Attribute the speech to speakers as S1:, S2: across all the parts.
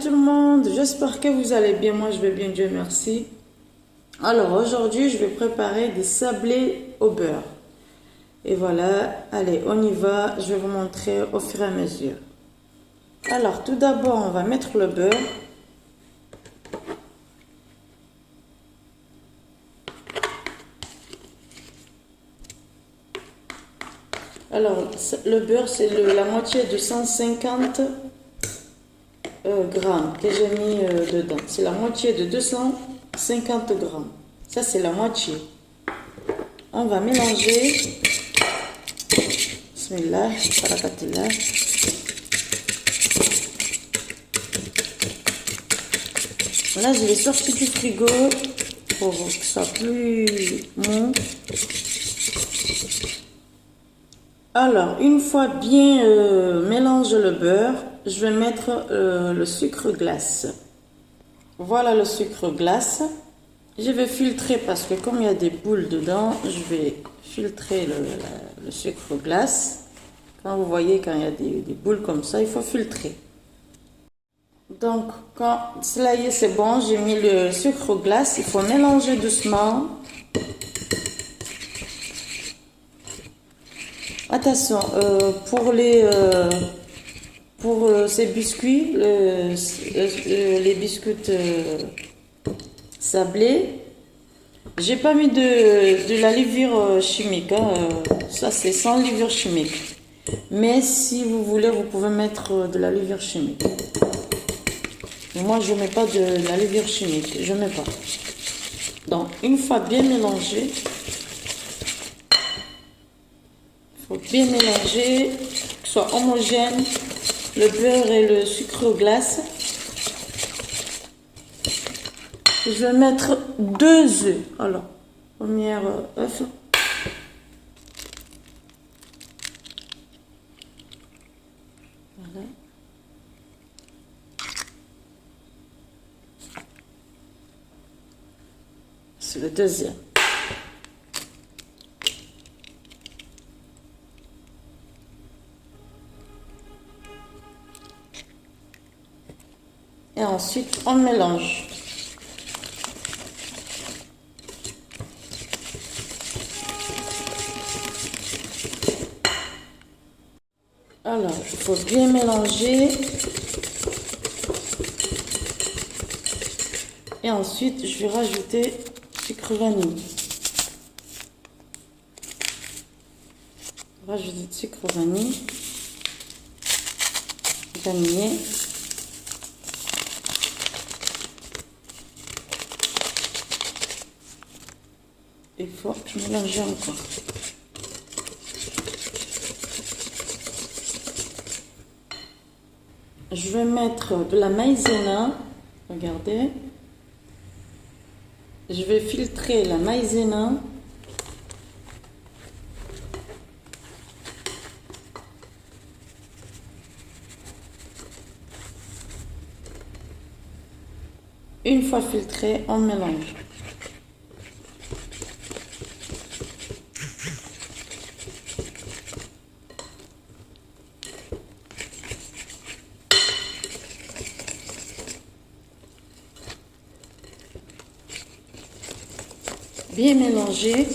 S1: tout le monde, j'espère que vous allez bien, moi je vais bien, Dieu merci. Alors aujourd'hui je vais préparer des sablés au beurre. Et voilà, allez on y va, je vais vous montrer au fur et à mesure. Alors tout d'abord on va mettre le beurre. Alors le beurre c'est la moitié de 150 grammes que j'ai mis dedans. C'est la moitié de 250 grammes. Ça c'est la moitié. On va mélanger. Bismillah, barakatillah. Là je l'ai sorti du frigo pour que ce soit plus mou. Alors, une fois bien mélangé le beurre, je vais mettre le sucre glace. Voilà le sucre glace. Je vais filtrer parce que comme il y a des boules dedans, je vais filtrer le sucre glace. Quand vous voyez, quand il y a des boules comme ça, il faut filtrer. Donc, quand cela y est, c'est bon, j'ai mis le sucre glace. Il faut mélanger doucement. Attention, pour ces biscuits, les biscuits sablés, j'ai pas mis de la levure chimique, hein, ça c'est sans levure chimique. Mais si vous voulez, vous pouvez mettre de la levure chimique. Moi, je mets pas de la levure chimique, je mets pas. Donc, une fois bien mélangé, faut bien mélanger, que ce soit homogène, le beurre et le sucre glace. Je vais mettre 2 œufs. Alors, premier œuf. Voilà. C'est le deuxième. Et ensuite, on mélange. Alors, il faut bien mélanger. Et ensuite, je vais rajouter sucre vanille. Rajouter du sucre vanille. Vanillé. Il faut mélanger encore. Je vais mettre de la maïzena. Regardez. Je vais filtrer la maïzena. Une fois filtré, on mélange. Bien mélanger.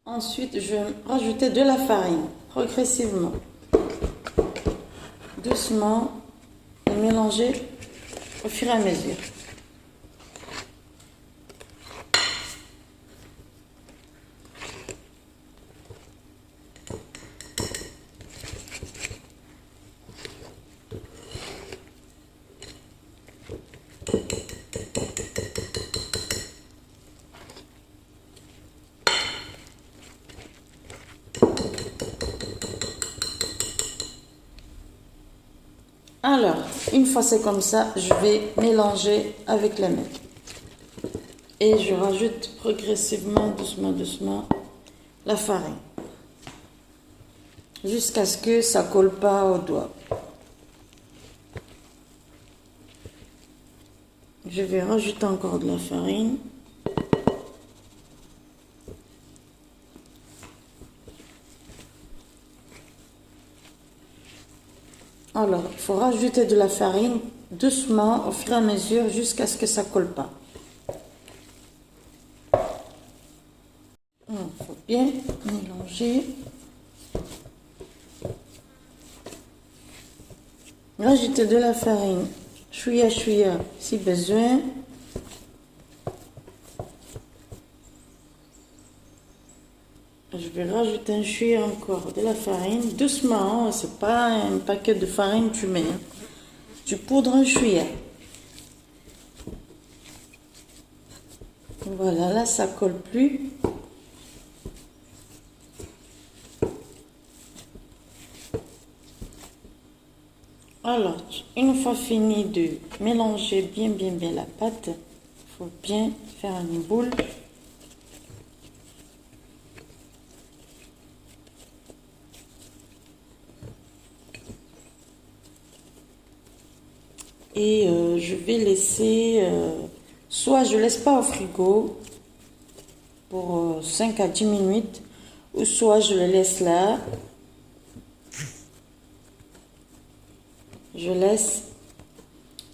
S1: Ensuite, je vais rajouter de la farine progressivement. Doucement et mélanger au fur et à mesure. Alors, une fois c'est comme ça, je vais mélanger avec les mains. Et je rajoute progressivement, doucement, la farine. Jusqu'à ce que ça colle pas au doigt. Je vais rajouter encore de la farine. Alors, il faut rajouter de la farine doucement au fur et à mesure jusqu'à ce que ça colle pas. Il faut bien mélanger. Rajouter de la farine, chouïa chouïa si besoin. Je vais rajouter un chouïa encore de la farine, doucement, hein, c'est pas un paquet de farine que tu mets. Hein. Tu poudres un chouïa. Voilà, là ça colle plus. Alors, une fois fini de mélanger bien la pâte, il faut bien faire une boule. Et je vais laisser, soit je laisse pas au frigo pour 5 à 10 minutes, ou soit je le laisse là. Je laisse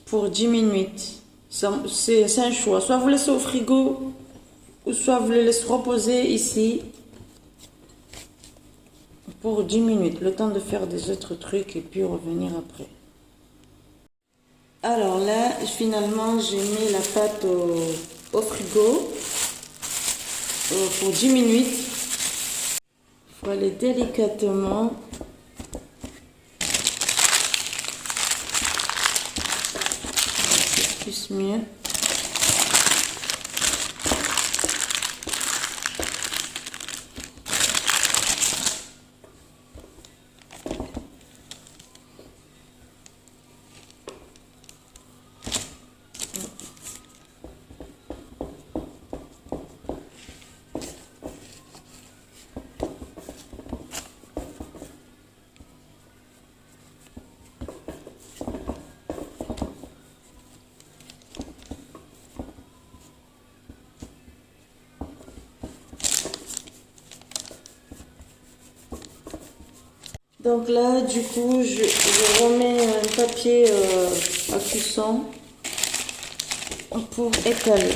S1: pour 10 minutes. C'est un choix. Soit vous laissez au frigo, ou soit vous le laissez reposer ici pour 10 minutes. Le temps de faire des autres trucs et puis revenir après. Alors là, finalement, j'ai mis la pâte au frigo pour 10 minutes. Il faut aller délicatement. Plus mieux. Donc là, du coup, je remets un papier à cuisson pour étaler.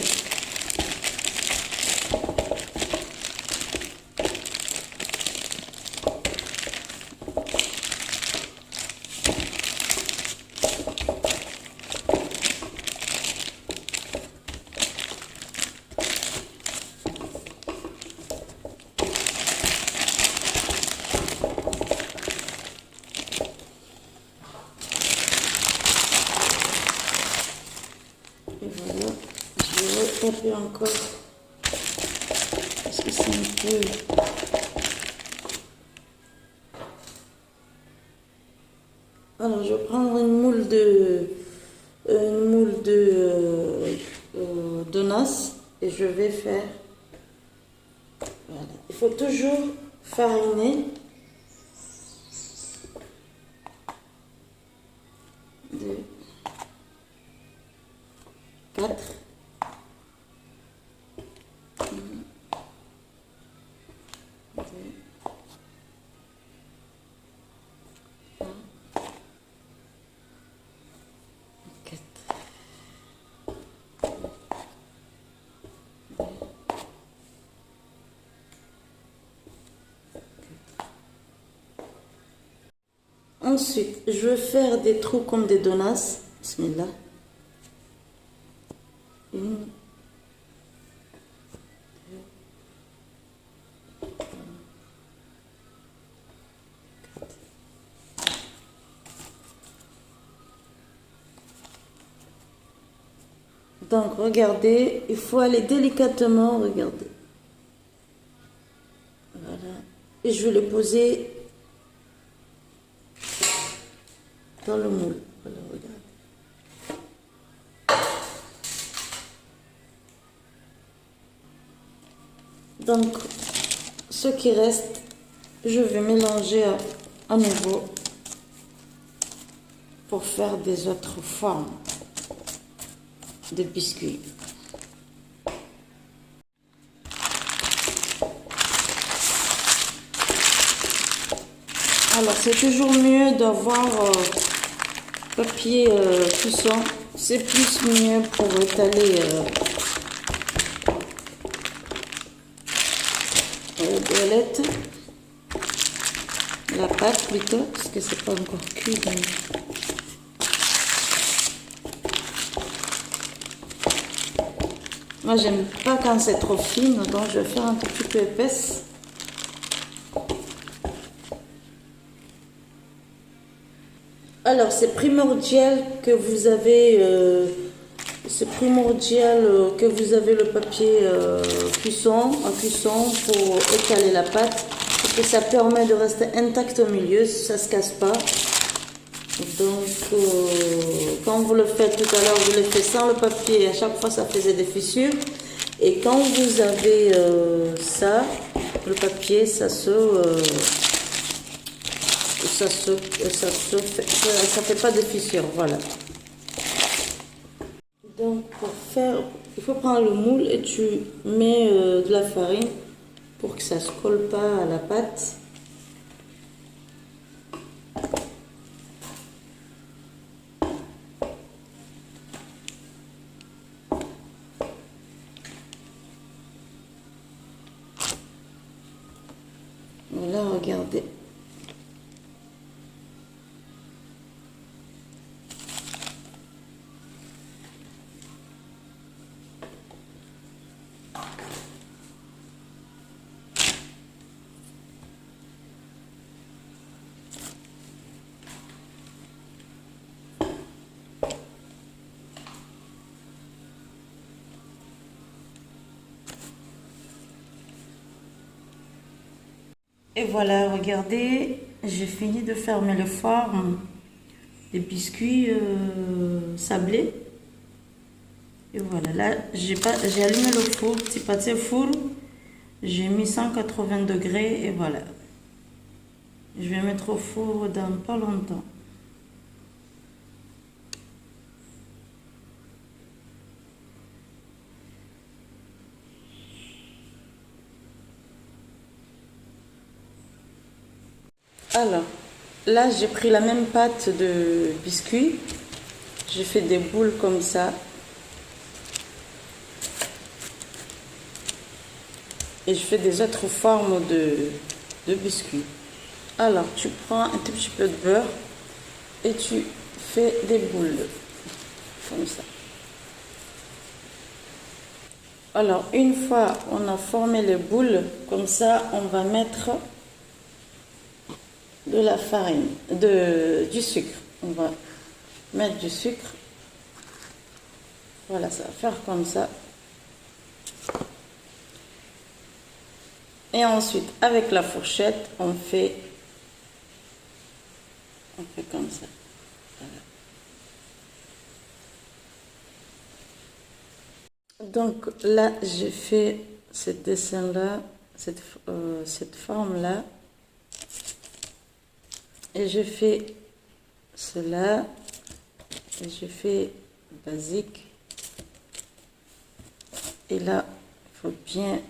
S1: Et voilà, je vais retaper encore parce que c'est un peu... Alors, je vais prendre une moule de donuts et je vais faire... Voilà. Il faut toujours fariner. 2, 4. 1, 2, 3, 4. Ensuite, je vais faire des trous comme des donuts. Bismillah. 1, 2, 3, 4. Donc, regardez, il faut aller délicatement, regardez. Voilà. Et je vais le poser dans le moule. Voilà, regardez. Donc, ce qui reste, je vais mélanger à nouveau pour faire des autres formes de biscuits. Alors, c'est toujours mieux d'avoir papier cuisson, c'est plus mieux pour étaler galette, la pâte plutôt, parce que c'est pas encore cuit. Donc. Moi, j'aime pas quand c'est trop fine, donc je vais faire un tout petit peu épaisse. Alors, c'est primordial que vous avez le papier cuisson pour étaler la pâte, parce que ça permet de rester intact au milieu, ça se casse pas. Donc, quand vous le faites tout à l'heure, vous le faites sans le papier, à chaque fois ça faisait des fissures. Et quand vous avez ça, le papier, ça fait pas de fissures, voilà. Donc pour faire, il faut prendre le moule et tu mets de la farine pour que ça se colle pas à la pâte. Voilà, regardez. Et voilà, regardez, j'ai fini de fermer le four des biscuits sablés. Et voilà, là, j'ai allumé le four, petit pâté four. J'ai mis 180 degrés et voilà. Je vais mettre au four dans pas longtemps. Alors, là, j'ai pris la même pâte de biscuits. J'ai fait des boules comme ça. Et je fais des autres formes de biscuits. Alors, tu prends un tout petit peu de beurre et tu fais des boules. Comme ça. Alors, une fois on a formé les boules, comme ça, on va mettre de la farine, du sucre. On va mettre du sucre. Voilà, ça va faire comme ça. Et ensuite, avec la fourchette, on fait comme ça. Voilà. Donc là, j'ai fait ce dessin-là, cette forme-là. Et je fais cela. Et je fais basique. Et là, il faut bien...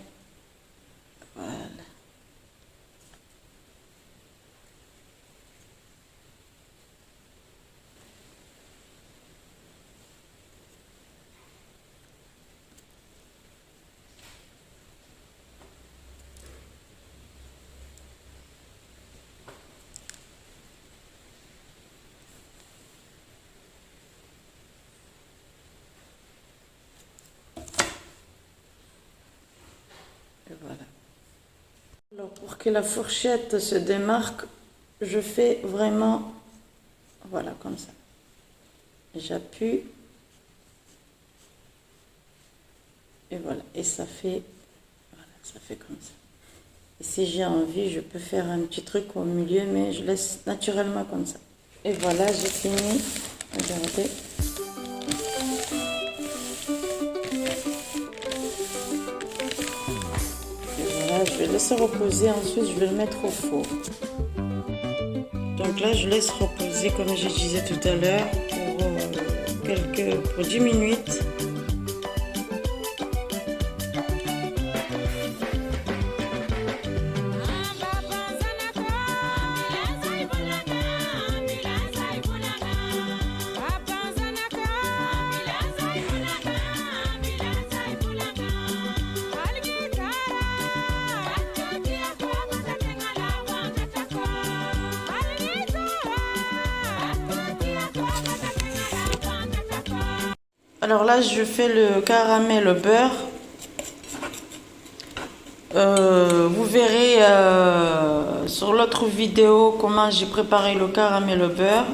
S1: Voilà. Et voilà. Alors, pour que la fourchette se démarque, je fais vraiment, voilà, comme ça. J'appuie. Et voilà. Et ça fait, voilà, ça fait comme ça. Et si j'ai envie, je peux faire un petit truc au milieu, mais je laisse naturellement comme ça. Et voilà, j'ai fini. Regardez. Je vais laisser reposer, ensuite je vais le mettre au four. Donc là je laisse reposer comme je disais tout à l'heure pour 10 minutes. Alors là, je fais le caramel au beurre. Vous verrez sur l'autre vidéo comment j'ai préparé le caramel au beurre.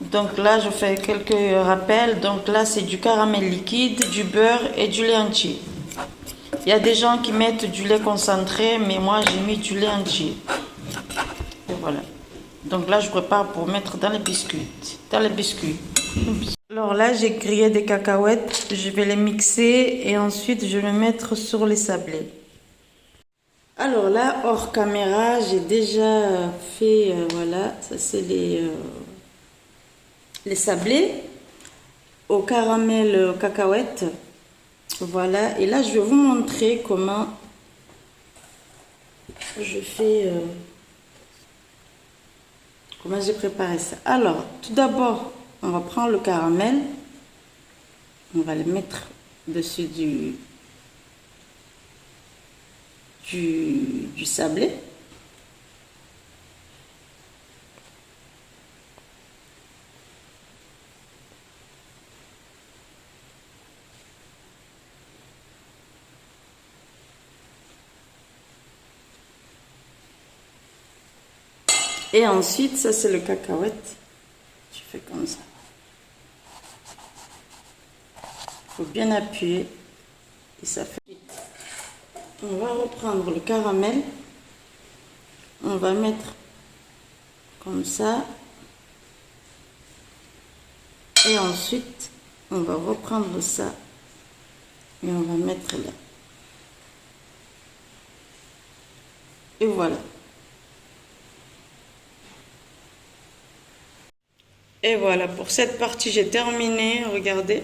S1: Donc là, je fais quelques rappels. Donc là, c'est du caramel liquide, du beurre et du lait entier. Il y a des gens qui mettent du lait concentré, mais moi, j'ai mis du lait entier. Et voilà. Donc là, je prépare pour mettre dans les biscuits. Alors là, j'ai grillé des cacahuètes. Je vais les mixer et ensuite, je vais mettre sur les sablés. Alors là, hors caméra, j'ai déjà fait, voilà, ça c'est les sablés au caramel cacahuète. Voilà, et là je vais vous montrer comment je fais, comment j'ai préparé ça. Alors, tout d'abord, on va prendre le caramel, on va le mettre dessus du sablé. Et ensuite, ça c'est le cacahuète. Je fais comme ça. Il faut bien appuyer et ça fait. On va reprendre le caramel. On va mettre comme ça. Et ensuite, on va reprendre ça et on va mettre là. Et voilà. Et voilà, pour cette partie, j'ai terminé. Regardez.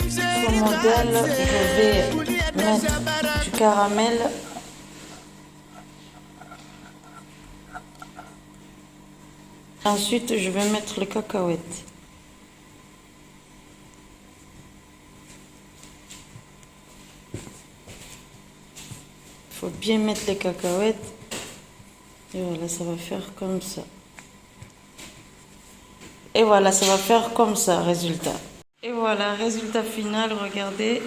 S1: Sur mon modèle, je vais mettre du caramel. Ensuite, je vais mettre les cacahuètes. Il faut bien mettre les cacahuètes. Et voilà, ça va faire comme ça. Et voilà, ça va faire comme ça, résultat. Et voilà, résultat final, regardez.